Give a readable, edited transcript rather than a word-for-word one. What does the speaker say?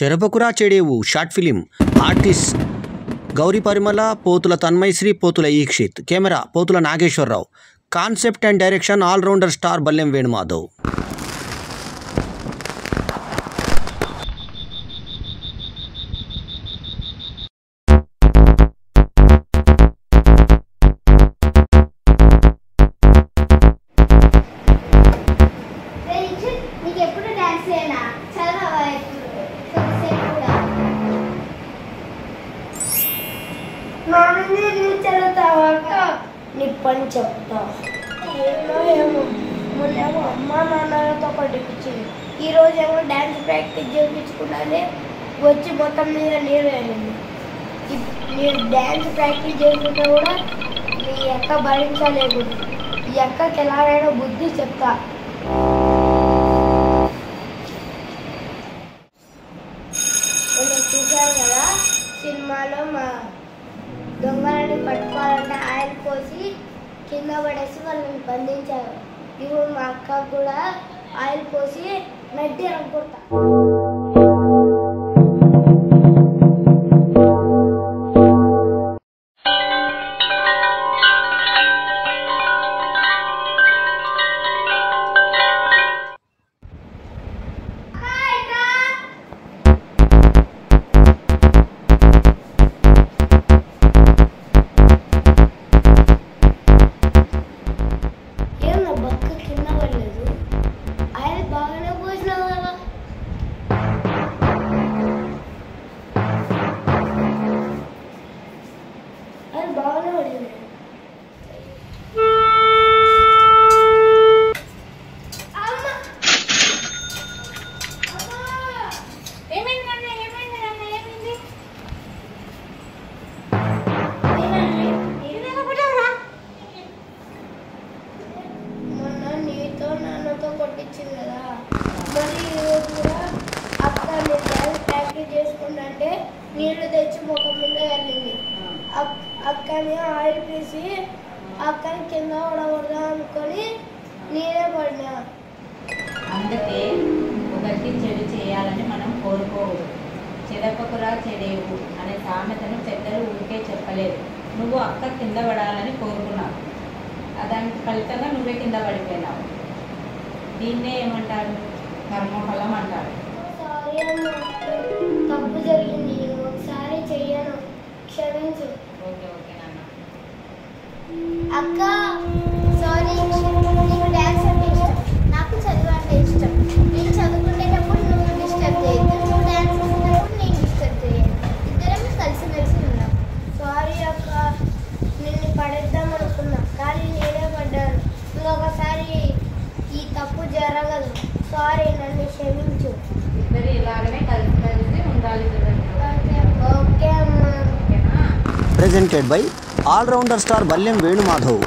చెరపకురా చెడేవు short film artist Gauri Parimala, Pothula Tanmayasri, Pothula Eekshith, camera Pothula Nageswararao, concept and direction all rounder star Ballem Venumadhav. నీ పని చెప్తా. ఏమో మొన్నేమో అమ్మా నాన్నలతో పట్టించింది, ఈరోజేమో డ్యాన్స్ ప్రాక్టీస్ చేయించుకున్నానే వచ్చి మొత్తం మీద నీరు వెళ్ళింది. మీరు డ్యాన్స్ ప్రాక్టీస్ చేసుకుంటే కూడా మీ అక్క భరించలేదు. ఈ అక్కకి ఎలాగైనా బుద్ధి చెప్తా. నేను చూశాను కదా సినిమాలో, మా దొంగలని పట్టుకోవాలంటే ఆయిల్ పోసి కింద పడేసి వాళ్ళని బంధించారు. ఇప్పుడు మా అక్క కూడా ఆయిల్ పోసి నడ్డి అనుకుంటా. కొట్టించింది కదా, మరి ఈరోజు కూడా అక్క నేను డ్యాన్స్ ప్రాక్టీస్ చేసుకుంటే నీళ్లు తెచ్చి ముఖం మీద వెళ్ళింది. అక్కని ఆయిల్ తీసి అక్కని కింద పడకూడదా అనుకొని నేనే పడినా. అందుకే ఒకరికి చెడు చేయాలని మనం కోరుకోవద్దు. చెరపకురా చెడేవు అనే సామెతను పెద్దలు ఊరికే చెప్పలేదు. నువ్వు అక్క కింద పడాలని కోరుకున్నావు, దానికి ఫలితంగా నువ్వే కింద పడిపోయినావు. దీన్నే ఏమంటారు? కర్మఫలం అంటారు. సారీ అన్న, తప్పు జరిగింది, ఒకసారి చెయ్యను, క్షమించు. ఓకే ఓకే నాన్న. అక్క సారీ, నీకు డ్యాన్స్ అంటే ఇష్టం, నాకు చదువు అంటే ఇష్టం. నేను చదువుకునేటప్పుడు నువ్వు డిస్టర్బ్ చేయొద్దు, నువ్వు డ్యాన్స్ చేసేటప్పుడు నేను డిస్టర్బ్ చేయను. ఇద్దరం కలిసిమెలిసి ఉన్నాం. సారీ అక్క, నిన్ను పడేద్దాం అనుకున్నా కానీ నేనే పడ్డాను. ఇంకొకసారి ఈ తప్పు జరగదు. సారీ, నన్ను క్షమించు. ఇద్దరు ఇలాగనే కలిసి ఉండాలి. ఓకే అమ్మా. Presented by all rounder star Ballem Venumadhav.